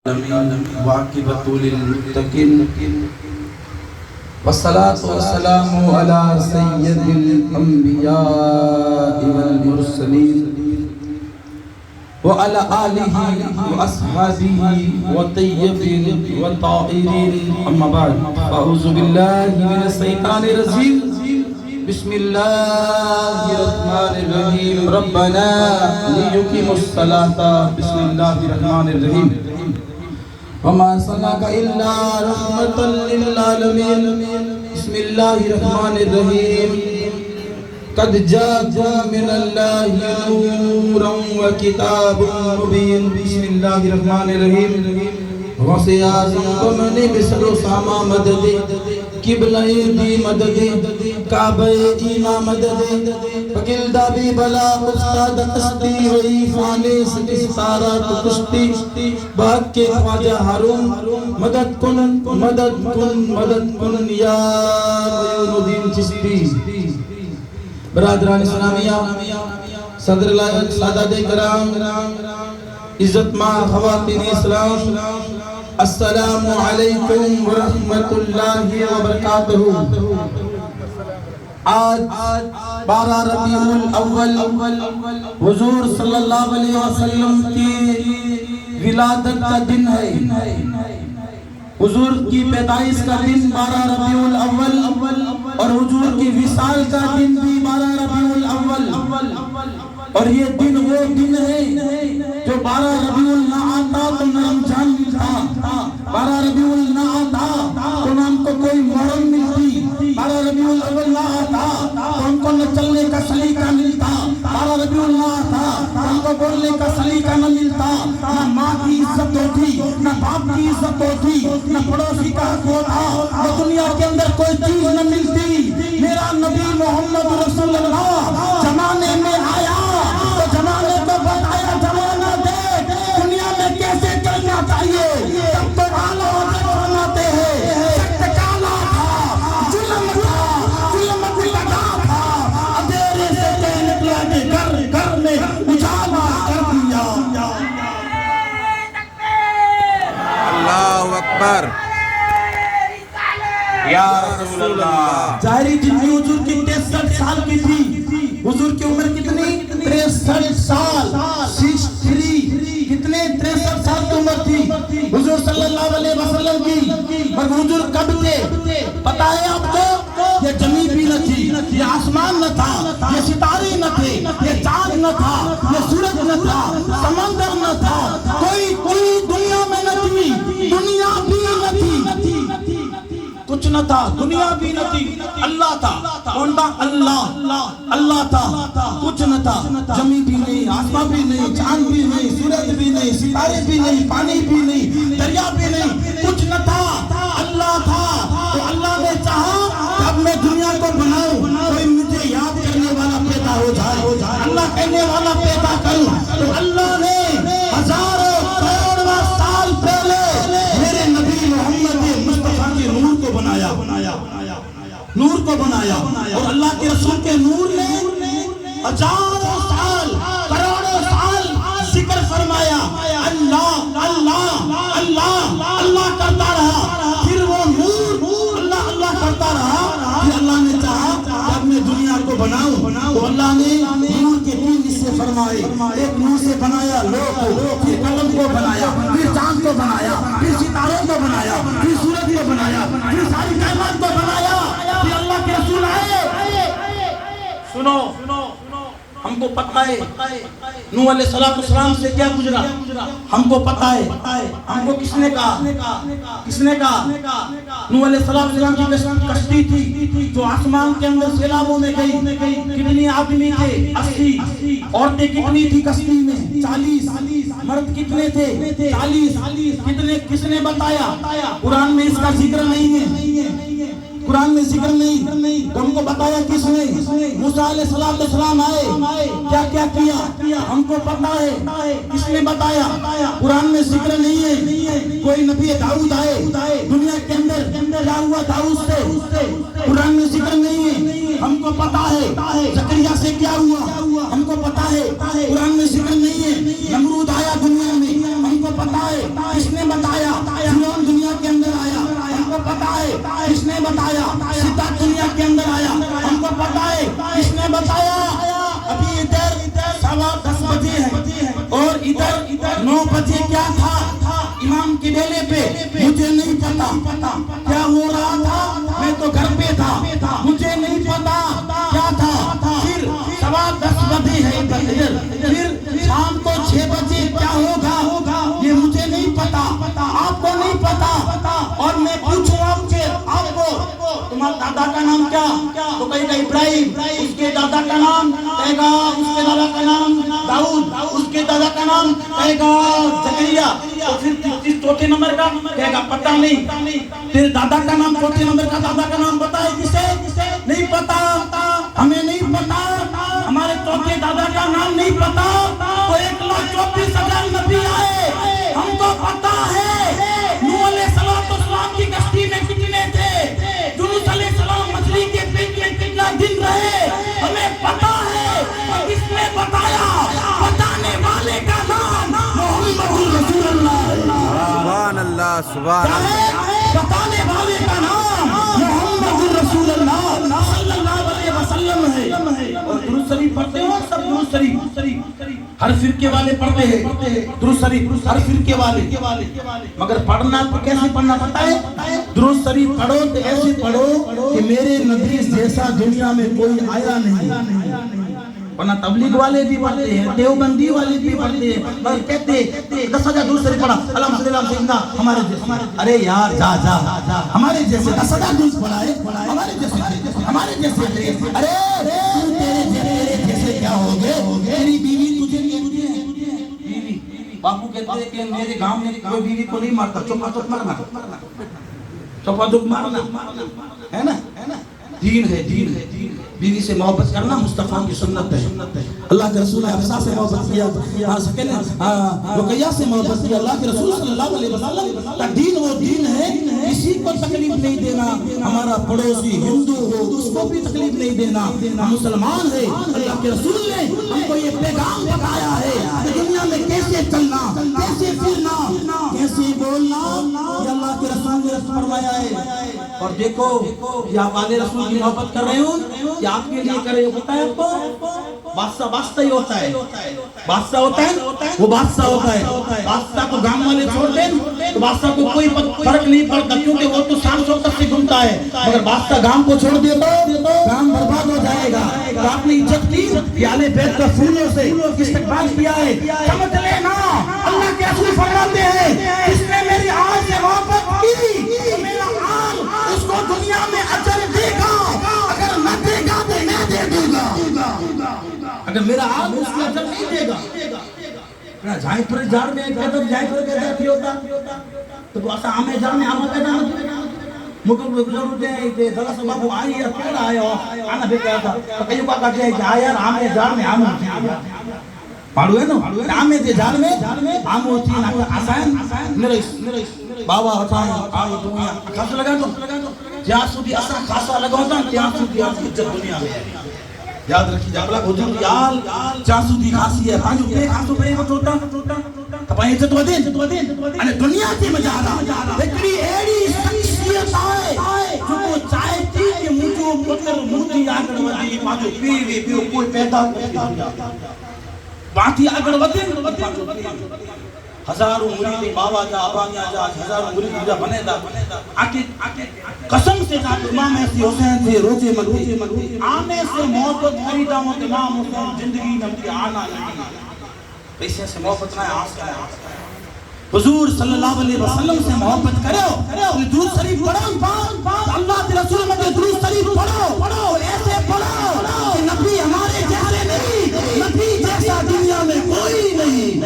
واقبۃ للمتقین والصلاة والسلام على سید الانبیاء والمرسلین وعلى آلہ واصحابہ والطیبین والطاہرین اما بعد فاعوذ باللہ من الشیطان الرجیم بسم اللہ الرحمن الرحیم ربنا لیقیموا الصلاة بسم اللہ الرحمن الرحیم وما أرسلناك إلا رحمة للعالمين بسم الله الرحمن الرحيم قد جاءكم من الله نور وكتاب مبين بسم الله الرحمن الرحيم وسيعظم ومن بسر ساما مدد قبلہ دی مدد کعبہ ایمہ مدد فقل دابی بلا استاد قسطی ہوئی فانس سارا تو کشتی باق کے خواجہ حروم مدد کن مدد کن مدد کن یا معین الدین چشتی برادران اسلامیہ صدر لائق سادات کرام عزت ماں خواتین اسلام السلام علیکم ورحمت اللہ وبرکاتہ آج 12 ربیع الاول حضور صلی اللہ علیہ وسلم کی ولادت کا دن ہے حضور کی پیدائش کا دن 12 ربیع الاول اور حضور کی وصال کا دن بھی 12 ربیع الاول اور یہ دن وہ دن ہے جو 12 ربیع نہ آتا تو نہ رمضان ملتا 12 ربیع نہ آتا تو نہ ہم کو کوئی محرم ملتی 12 ربیع الاول نہ آتا تو ہم کو نہ چلنے کا سلیقہ ملتا 12 ربیع نہ آتا تو ہم کو بولنے کا سلیقہ نہ ملتا نہ ماں کی عزت ہوتی نہ باپ کی عزت ہوتی نہ پڑوسی کا حق ہوتا نہ دنیا کے اندر کوئی چیز نہ ملتی میرا نبی محمد رسول اللہ زمانے میں آیا تو زمانے کو بتایا زمانہ دیکھ دنیا میں کیسے چلنا چاہیے تب تو آلہ حضرت فرماتے ہیں سخت کالا تھا ظلم بھی لگا تھا اندھیرے سے کہنے لگے گھر میں اجالا کر دیا اللہ اکبر یا رسول اللہ ظاہری زندگی حضور کی 63 سال کی تھی حضور کی عمر کتنی 63 سال 63 کتنے 63 سال کی عمر تھی حضور صلی اللہ علیہ وسلم کی مگر حضور کب تھے پتہ ہے آپ کو یہ زمین بھی نہ تھی یہ آسمان نہ تھا یہ ستارے نہ تھے یہ چاند نہ تھا یہ سورج نہ تھا سمندر نہ تھا کوئی دنیا میں نہ تھی دنیا بھی نہ تھی کچھ نہ تھا دنیا بھی نہ تھی اللہ تھا کون تھا اللہ تھا کچھ نہ تھا زمین بھی نہیں آسمان بھی نہیں چاند بھی نہیں سورج بھی نہیں ستارے بھی نہیں پانی بھی نہیں دریا بھی نہیں کچھ نہ تھا اللہ تھا تو اللہ نے چاہا کہ اب میں دنیا کو بناؤں کوئی مجھے یاد کرنے والا پیدا ہو جائے اللہ کہنے والا پیدا کروں تو اللہ نے ہزاروں کروڑواں سال پہلے میرے نبی محمد مصطفیٰ کے نور کو بنایا نور کو بنایا اور اللہ کے رسول کے نور نے ہزاروں سال کروڑوں سال ذکر فرمایا اللہ اللہ اللہ اللہ کرتا رہا پھر وہ نور اللہ اللہ کرتا رہا پھر اللہ نے چاہا جب میں دنیا کو بناؤں تو اللہ نے نور کے 3 حصے فرمائے ایک نور سے بنایا لوہ کو پھر قلم کو بنایا پھر چاند کو بنایا پھر ستاروں کو بنایا پھر سورج کو بنایا پھر ساری کائنات کو بنایا پھر اللہ کے رسول آئے سنو ہم کو پتہ ہے نوح علیہ السلام سے کیا گزرا ہم کو پتہ ہے ہم کو کس نے کہا نوح علیہ السلام کی کشتی تھی جو آسمان کے اندر سیلابوں میں گئی کتنی آدمی تھے 80 عورتیں کتنی تھی کشتی میں 40 مرد کتنے تھے 40 کتنے کس نے بتایا قرآن میں اس کا ذکر نہیں ہے قرآن میں ذکر نہیں ہم کو بتایا کس نے موسیٰ علیہ السلام آئے کیا کیا ہم کو پتہ ہے کس نے بتایا قرآن میں ذکر نہیں ہے کوئی نبی داؤد آئے دنیا کے اندر کیا ہوا داؤد سے قرآن میں ذکر نہیں ہے ہم کو پتہ ہے زکریا سے کیا ہوا ہم کو پتہ ہے قرآن میں ذکر نہیں ہے نمرود آیا دنیا میں ہم کو پتہ ہے کس نے کس نے بتایا؟ سیدھا دنیا کے اندر آیا، ہم کو پتا ہے کس نے بتایا؟ ابھی ادھر 10:15 بجے ہے اور ادھر 9 بجے کیا تھا امام کے ڈیلے پہ؟ مجھے نہیں پتا کیا ہو رہا تھا، میں تو گھر پہ تھا، مجھے نہیں پتا کیا تھا۔ پھر 10:15 بجے ہے ادھر، پھر شام کو 6 بجے کیا ہوگا یہ مجھے نہیں پتا، آپ کو نہیں پتا۔ اور میں پوچھوں آپ کو تمہارا دادا کا نام کیا؟ تو کہے گا ابراہیم، اس کے دادا کا نام کہے گا، اس کے دادا کا نام داؤد، اس کے دادا کا نام کہے گا زکریا، تو پھر چوتھے نمبر کا کہے گا پتہ نہیں۔ تیرے دادا کا نام، چوتھے نمبر کا دادا کا نام پتا ہے کسے؟ نہیں پتا، ہمیں نہیں پتا، ہمارے چوتھے دادا کا نام نہیں پتا۔ تو 1,34,000 نبی آئے، ہم کو پتا ہے نوح علیہ السلام کی کشتی میں کتنے تھے، یونس علیہ السلام مچھلی کے پیٹ میں کتنا دن رہے، ہمیں پتا ہے۔ کس نے بتایا؟ بتانے والے کا نام محمد رسول اللہ۔ سبحان اللہ، سبحان اللہ۔ بتانے والے کا نام محمد رسول اللہ صلی اللہ علیہ وسلم ہے۔ اور درود شریف پڑھتے ہو سب، درود شریف ہر فرقے والے پڑھتے ہیں، درود شریف ہر فرقے والے، مگر پڑھنا تو کیسے پڑھنا پتا ہے؟ درود شریف پڑھو تو ایسے پڑھو کہ میرے نبی جیسا دنیا میں کوئی آیا نہیں۔ ورنہ تبلیغ والے بھی پڑھتے ہیں، دیوبندی والے بھی پڑھتے ہیں، مگر کہتے ہیں 10,000 درود شریف پڑھا، اللہم صلی اللہ سیدنا ہمارے جیسے۔ ارے یار جا ہمارے جیسے 10,000 درود پڑھائے، ہمارے جیسے ارے تیرے جیسے کیا ہو گئے؟ تیری بیوی تجھے بیوی باپو کہتے ہیں کہ میرے گاؤں میں کوئی بیوی کو نہیں مارتا، چپا چپ مارنا ہے نا، دین ہے۔ بیوی سے محبت کرنا مصطفیٰ کی سنت ہے۔ اللہ کے رسول نے حفصہ سے محبت کیا، رقیہ سے محبت کیا۔ اللہ کے رسول صلی اللہ علیہ وسلم کا دین وہ دین ہے، کسی کو تکلیف نہیں دینا، ہمارا پڑوسی ہندو ہو اس کو بھی تکلیف نہیں دینا، ہم مسلمان ہیں۔ اللہ کے رسول نے ہم کو یہ پیغام بتایا ہے کہ دنیا میں کیسے چلنا، کیسے پھرنا، کیسے بولنا، یہ اللہ کے رسول نے فرمایا ہے۔ اور دیکھو یہ آپ آل رسول کی محبت کر رہے ہوں کہ آپ کے لیے کرے ہوتا ہے، آپ کو بادشاہ ہی ہوتا ہے، بادشاہ ہوتا ہے، وہ بادشاہ ہوتا ہے۔ بادشاہ کو گام والے چھوڑ دیں تو بادشاہ کو کوئی فرق نہیں پڑتا، کیونکہ وہ تو 700 تک سے گھومتا ہے، مگر بادشاہ گام کو چھوڑ دے تو گام برباد ہو جائے گا۔ تو آپ نے عزت کی کہ آل بیت کا پھولوں سے استقبال کیا ہے، سمجھ لینا اللہ کے رسول فرماتے ہیں اس نے میری آل سے محبت کی تو میرا آل اس کو دنیا میں اجر دے گا، اگر نہ دے گا تو میں دے دوں گا۔ اگر میرا آل اس کو اجر نہیں دے گا، جائیں پر جار میں ایک قدم جائیں پر پیدا کی ہوتا تو وہ ایسا آمیں جار میں آمیں پیدا ہوتا مکر بزرگ ہوتے ہیں کہ ذرا سا بابو آئی ہے پیڑا آئے ہو آنا بھی کہا تھا تو کئی بار کہتے ہیں کہ آئے یار آمیں جار میں آمیں ہوتی ہے پاڑو ہے نا آمیں دے جار میں آمیں ہوتی ہے آسان میرے بابا ہوتا ہے آئی دنیا خاصا لگا تو جہاں سودی آسان خاصا لگا ہوتا ہے جہاں سودی آسان عزت دنیا میں ہے۔ یاد رکھی جابلا حضور یال چاسو دی خاصی ہے پانچو پہ خاصو پہ وہ ٹوٹا تپائیں عزت ودین انہیں دنیا کی مجارہ لیکن ایڑی شخصیت آئے جو وہ چاہتی کہ مجھو پتر مجھے آگر ودی پانچو پیوے پیو کوئی پیدا باتی آگر ودین ہزاروں مرید بابا جا ابانیا جا ہزاروں مرید جا بنے دا آکے قسم سے جاتے امام ایسی حسین سے روزے ملوی آنے سے محبت خریدا ہوں امام حسین زندگی نمتی آنا نہیں پیسے سے محبت نہ آس کا حضور صلی اللہ علیہ وسلم سے محبت کرو درود شریف پڑھو اللہ کے رسول میں درود شریف پڑھو ایسے پڑھو کہ نبی ہمارے جیسے نہیں نبی جیسا دنیا میں کوئی نہیں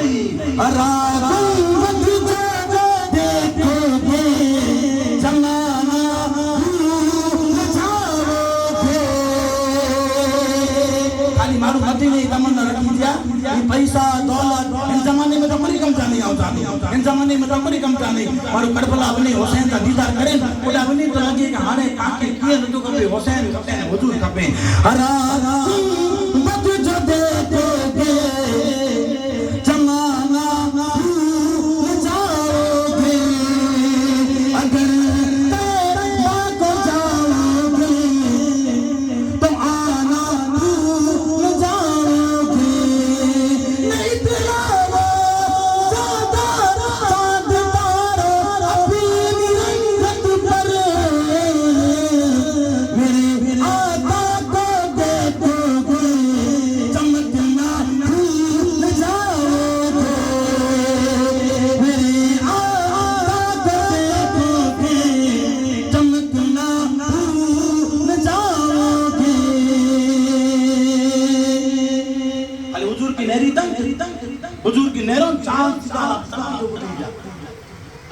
معلوم مدی نہیں تمنا رکھی دیا یہ پیسہ دولت ان زمانے میں تو کوئی کم جانے ہوتا ان زمانے میں تو کوئی کم جانے اور کربلا اپنے حسین کا دیدار کریں اوڈا بنی تو لگے کہ ہانے کاکے کیے تو کبھی حسین کہتے ہیں حضور کبھی ہرا مت جو دے دے زمانہ جاؤ گے اگر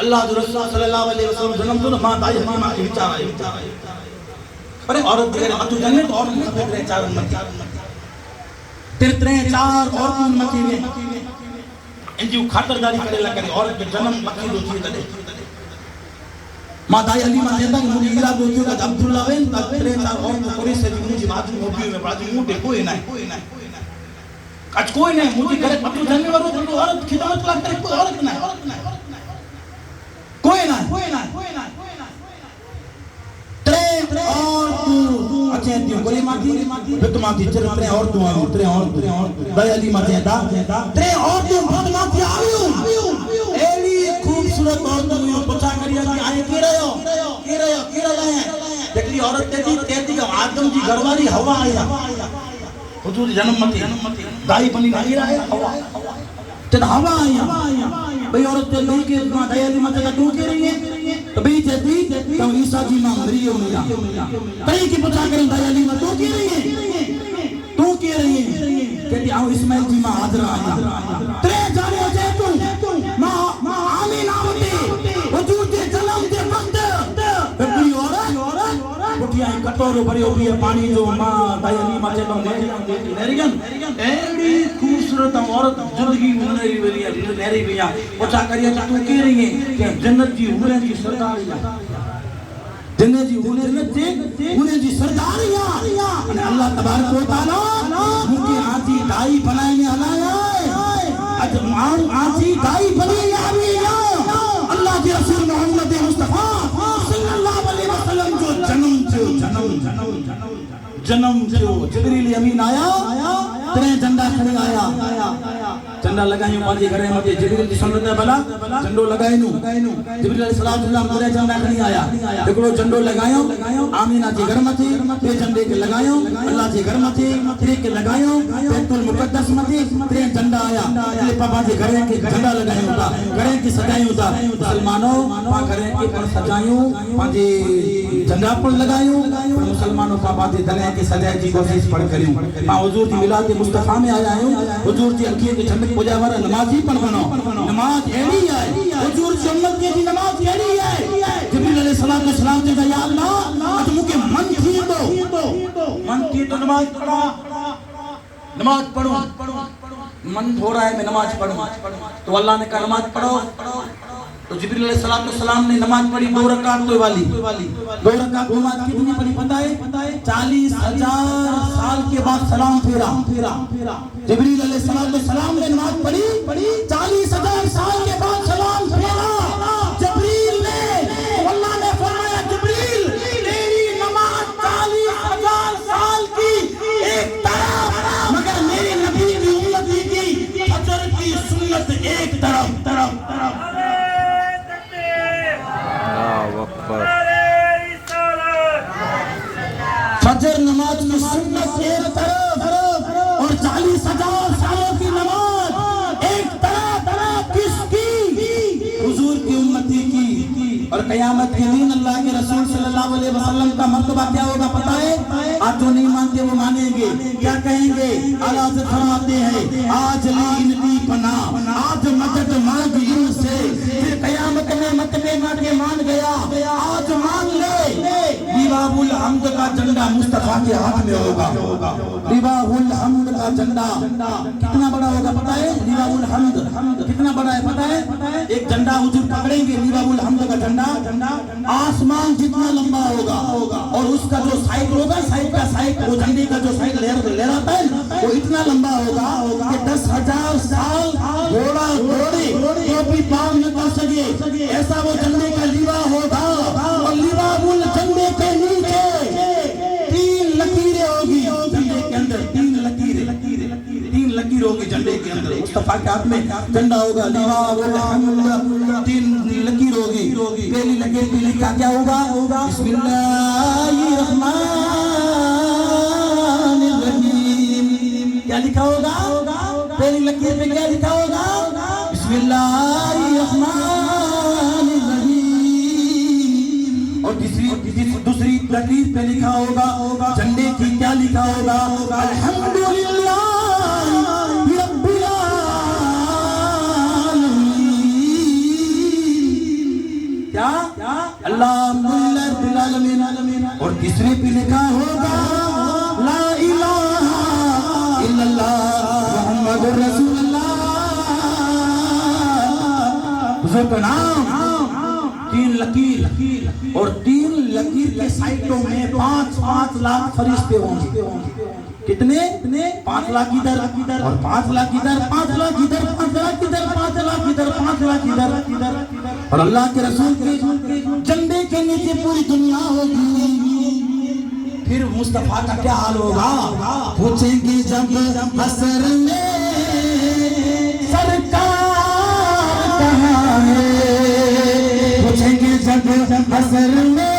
اللہ جو رسول صلی اللہ علیہ وسلم جنم تو ماں دائی حلیمہ کی وچار آئی ارے عورت دیگر اتو جننے تو عورت مخبت رہے چار امتی ترترے چار عورت امتی میں ان جیو خاطر داری کرے لگے عورت کے جنم مکی دو چیز دے ماں دائی حلیمہ دیتا کہ مجھے اراد ہوتی ہوگا عبداللہ وین تا ترے چار عورت قریش سے مجھے باجو موبیو میں باجو موٹے کوئی نہیں آج کوئی نہیں مجھے کرے اتو جننے ورو تو عورت خدمت لا کرے کوئی عورت نہیں کوئی نہیں ترے عورتوں اچھے دیوں کوئی ماتی بہت ماتی ترے عورتوں آئیوں ترے دائی حلیمہ دیتا ترے عورتوں بہت ماتی آئیوں ایلی خوبصورت عورتوں میں پچھا کریا کہ آئے کی رہے ہو ہیں دیکھلی عورت تیتی کہ آدم جی گھرواری ہوا آیا حضور جنم متی دائی بنی نہیں رہا ہے تیت ہوا آیا بھئی عورت تے لئی کے دائی حلیمہ تے تو کے رہی ہے تو بھئی تیتی کہ عیسیٰ جی ماں مری ہو میا تئی کی پچھا کریں دائی حلیمہ تو کے رہی ہے کہتی آؤ اسماعیل جی ماں حاضر آیا ترے جانے ہو جائے تو ماں آمین آمدی حضور دے جنم دے وقت بھئی عورت اٹھی آئی کٹورو بھری ہو بھی ہے پانی جو ماں دائی حلیمہ چے تو نیریگن ایڑی خوبصورت عورت زندگی نیری بھی ہے پچھا کریا کہ تو کہہ رہی ہے کہ جنت جی ہمیں جی سردار جنت جی سردار اللہ تبارک و تعالیٰ مجھے آجی دائی بنائے میں علایا آجی دائی بنائے میں علایا اللہ کے رسول محمد مصطفیٰ صلی اللہ علیہ وسلم جو جنم جبریل امین آیا ترے جنڈا کھڑے آیا جنڈا لگائیں ماجی گھرے مجھے جبریل جی سنت ہے بلا جنڈو لگائیں جبریل علیہ السلام ترے جنڈا کھڑے آیا دیکھو جنڈو لگائیں آمینہ جی گھر متی تے جنڈے کے لگائیں اللہ جی گھر متی ترے کے لگائیں بیت المقدس متی ترے جنڈا آیا ترے پاپا جی گھرے کے جنڈا لگائیں ہوتا گھرے کی سجائیں ہوتا مسلمانوں پا گھرے کے پر سجائیں پانچے جنڈا پر لگائیں مسلمانوں پاپا جی دلے کے سجائیں جی کوشش پڑھ کریوں ماں حضور جی ولاد مصطفیٰ میں آیا ہوں حضور جی اکھیے کے چھنڈک پوجا ورہ نماز ہی پڑھ بنو نماز ایڑی ہے حضور جی امت کے جی نماز ایڑی ہے جبریل علیہ السلام جیسا یا اللہ اج مجھے من تھی تو نماز پڑھو من ہو رہا ہے میں نماز پڑھوں تو اللہ نے کہا نماز پڑھو تو جبریل علیہ السلام نے نماز پڑھی 2 رکعت تو والی 2 رکعت نماز کتنی پڑھی پتہ ہے 40,000 سال کے بعد سلام پھیرا جبریل علیہ السلام نے نماز پڑھی 40,000 سال کے بعد سلام پھیرا جبریل نے اللہ نے فرمایا جبریل تیری نماز 40,000 سال کی ایک طرف مگر میرے نبی کی امتی کی فجر کی سنت ایک طرف فجر نماز کی سنت ایک طرف اور 40,000 سالوں کی نماز ایک طرف کس کی حضور کی امتی کی اور قیامت کے دن اللہ کے رسول صلی اللہ علیہ وسلم کا مرتبہ کیا ہوگا پتہ ہے آج جو نہیں مانتے وہ مانیں گے کیا کہیں گے اللہ سے فرماتے ہیں آج لی ان کی پناہ آج مدد مانگ ان سے پھر قیامت میں مکنے مان گیا آج مان لے لیواء الحمد کا جھنڈا مصطفیٰ کے ہاتھ میں ہوگا لیواء الحمد کا جھنڈا کتنا بڑا ہوگا پتہ ہے لیواء الحمد کتنا بڑا ہے پتہ ہے ایک جھنڈا حضور پکڑیں گے لیواء الحمد کا جھنڈا آسمان جتنا لمبا ہوگا اور اس کا جو سائیڈ ہوگا سائیڈ وہ جھنڈے کا جو سائیڈ لہراتا ہے وہ اتنا لمبا ہوگا کہ 10,000 سال گھوڑا گھوڑے جو بھی پاؤں نہ کر سکے ایسا وہ جھنڈے کا لیوا ہوگا اور لیوا جھنڈے کے نیچے 3 لکیریں ہوگی جھنڈے کے اندر 3 لکیر ہوگی جھنڈے کے اندر مصطفیٰ کے ہاتھ میں جھنڈا ہوگا لیوا الحمد 3 لکیر ہوگی پہلی لکیر پہ لکھا کیا ہوگا بسم اللہ الرحمن الرحیم کیا لکھا ہوگا پہلی لکیر پہ کیا لکھا ہوگا بسم اللہ الرحمن الرحیم اور دوسری لکیر پہ لکھا ہوگا جھنڈے کی کیا لکھا ہوگا الحمدللہ رب العالمین کیا الحمدللہ رب العالمین. اور تیسرے پہ لکھا ہوگا لا الہ الا اللہ محمد رسول اللہ. حضور کا نام 3 لکیر اور 3 لکیر کے سائٹوں میں 5 لاکھ فرشتے ہوں گے. کتنے 5 لاکھ ادھر اور 5 لاکھ ادھر 5 لاکھ ادھر 5 لاکھ ادھر 5 لاکھ ادھر 5 لاکھ ادھر. اور اللہ کے رسول کے جنڈے کے نیچے پوری دنیا ہوگی. پھر مصطفیٰ کا کیا حال ہوگا؟ پوچھیں گے جب حسر میں سرکار کہاں ہے. پوچھیں گے جب حسر میں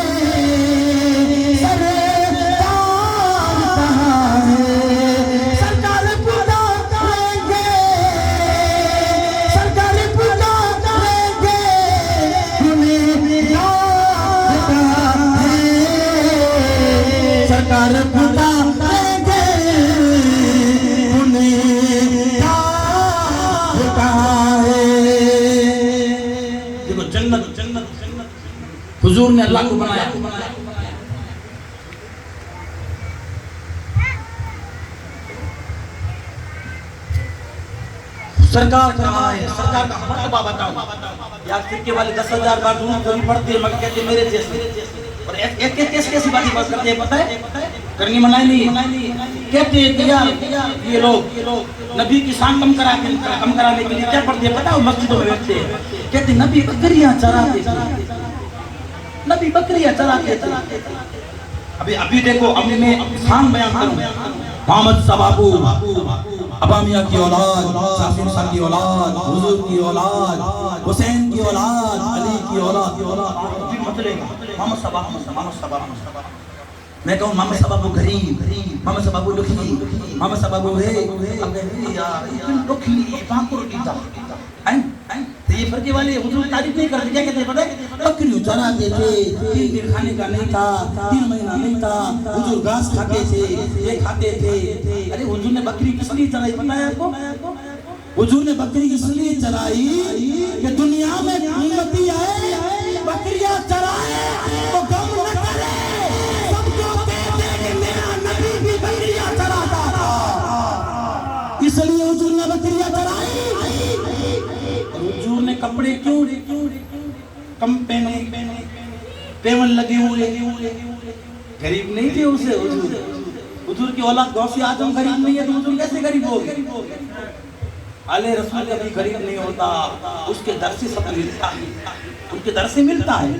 حضور نے اللہ کو بنایا. سرکار کہاں ہے؟ سرکار کا مرتبہ بتاؤ. یا فرقے والے 10,000 بار درود پڑھتے ہیں مگر کہتے ہیں میرے جیسے. اور ایک کیسی باتیں بات کرتے ہیں پتہ ہے؟ کرنی منائی نہیں. کہتے ہیں کہ یار یہ لوگ نبی کی شان کم کرانے کے لیے کیا پڑھتے ہیں پتہ ہے؟ مسجدوں میں بیٹھتے ہیں کہتے ہیں نبی بکریاں چراتے تھے. نبی بکریاں چراتے تھے. ابھی دیکھو ابھی میں شان بیان کروں. محمد صبابو ابامیہ کی اولاد، شاہین صاحب کی اولاد، حضور کی اولاد، حسین کی اولاد، علی کی اولاد. محمد صبابو میں کہوں محمد صبابو غریب، محمد صبابو لکھی، محمد صبابو ہے لکھی پانکر دیتا. یہ فرقے والے حضور تعریف نہیں کرتے. کیا کہتے ہیں پتہ ہے؟ بکریوں چراتے تھے، 3 دن کھانے کا نہیں تھا، 3 مہینہ نہیں تھا. حضور گھاس کھاتے تھے، یہ کھاتے تھے. ارے حضور نے بکری کس لیے چرائی پتہ ہے آپ کو؟ حضور نے بکری اس لیے چرائی کہ دنیا میں امتی آئے بکریاں چرائے تو غم نہ کرے. سب کو کہتے کہ میرا نبی بھی بکریاں چراتا تھا، اس لیے حضور نے بکریاں چرائی. حضور نے کپڑے کیوں کم پہنے، پیون لگے ہوئے. غریب نہیں تھے اسے. حضور کی اولاد غوث اعظم غریب نہیں ہے تو حضور کیسے غریب ہو گئے؟ آلے رسول کبھی غریب نہیں ہوتا، اس کے در سے سب ملتا ہے، ان کے در سے ملتا ہے.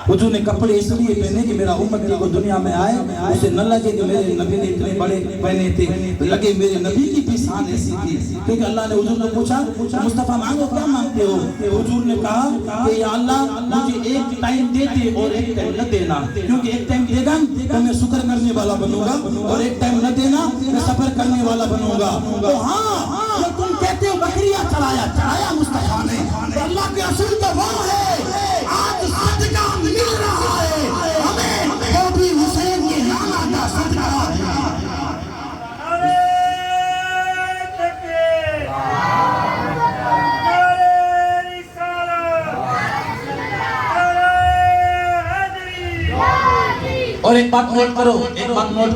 حضور نے کپڑے اس لیے پہنے کہ میرا امتی کو دنیا میں آئے اسے نہ لگے کہ میرے نبی نے اتنے بڑے پہنے تھے، لگے میرے نبی کی بھی شان ایسی تھی. کیونکہ اللہ نے حضور نے پوچھا مصطفیٰ مانگو کیا مانگتے ہو؟ حضور نے کہا کہ یا اللہ مجھے ایک ٹائم دیتے اور ایک ٹائم نہ دینا، کیونکہ ایک ٹائم دے گا تو میں شکر کرنے والا بنوں گا اور ایک ٹائم نہ دینا میں صبر کرنے والا بنوں گا. تو ہاں تم کہتے ہو بکریاں چرایا مصطفیٰ نے، تو اللہ کے رسول تو وہ ہے آج صدقہ مل رہا ہے ہمیں، وہ بھی حسین کے نانا کا صدقہ ہے. اور ایک بات نوٹ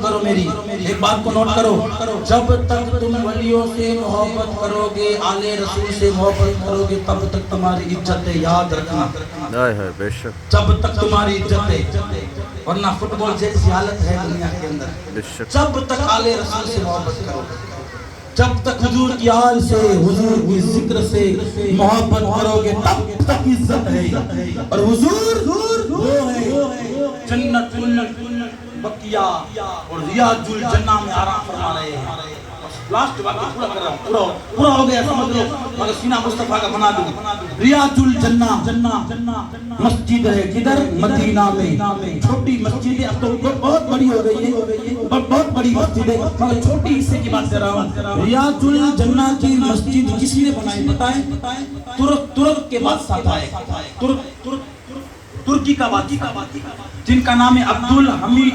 کرو میری ایک بات کو نوٹ کرو. جب تک تم ولیوں سے محبت کرو گے، آل رسول سے محبت کرو گے، تب تک تمہاری عزت ہے. یاد رکھنا بے شک. جب تک تمہاری عزت ہے، ورنہ فٹ بال جیسی حالت ہے دنیا کے اندر. جب تک آل رسول سے محبت کرو گے، جب تک حضور کی آل سے، حضور کی ذکر سے محبت کرو گے، تب تک عزت ہے. اور حضور وہ ہے جنت بقیہ اور ریاض الجنہ میں آرام فرما رہے ہیں. لاسٹ بات پورا کر رہا ہوں، پورا ہو گیا سمجھ لو، مگر سینہ مصطفیٰ کا بنا دوں. ریاض الجنہ مسجد ہے کدھر؟ مدینہ میں. چھوٹی مسجد ہے، اب تو بہت بڑی ہو گئی ہے، بہت بڑی مسجد ہے، مگر چھوٹی حصے کی بات کر رہا ہوں. ریاض الجنہ کی مسجد کس نے بنائی بتائیں؟ ترک کے بادشاہ تھا، ترکی کا بادشاہ جن کا نام ہے عبد الحمید.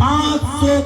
500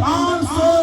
500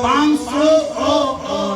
500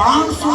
500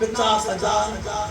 50,000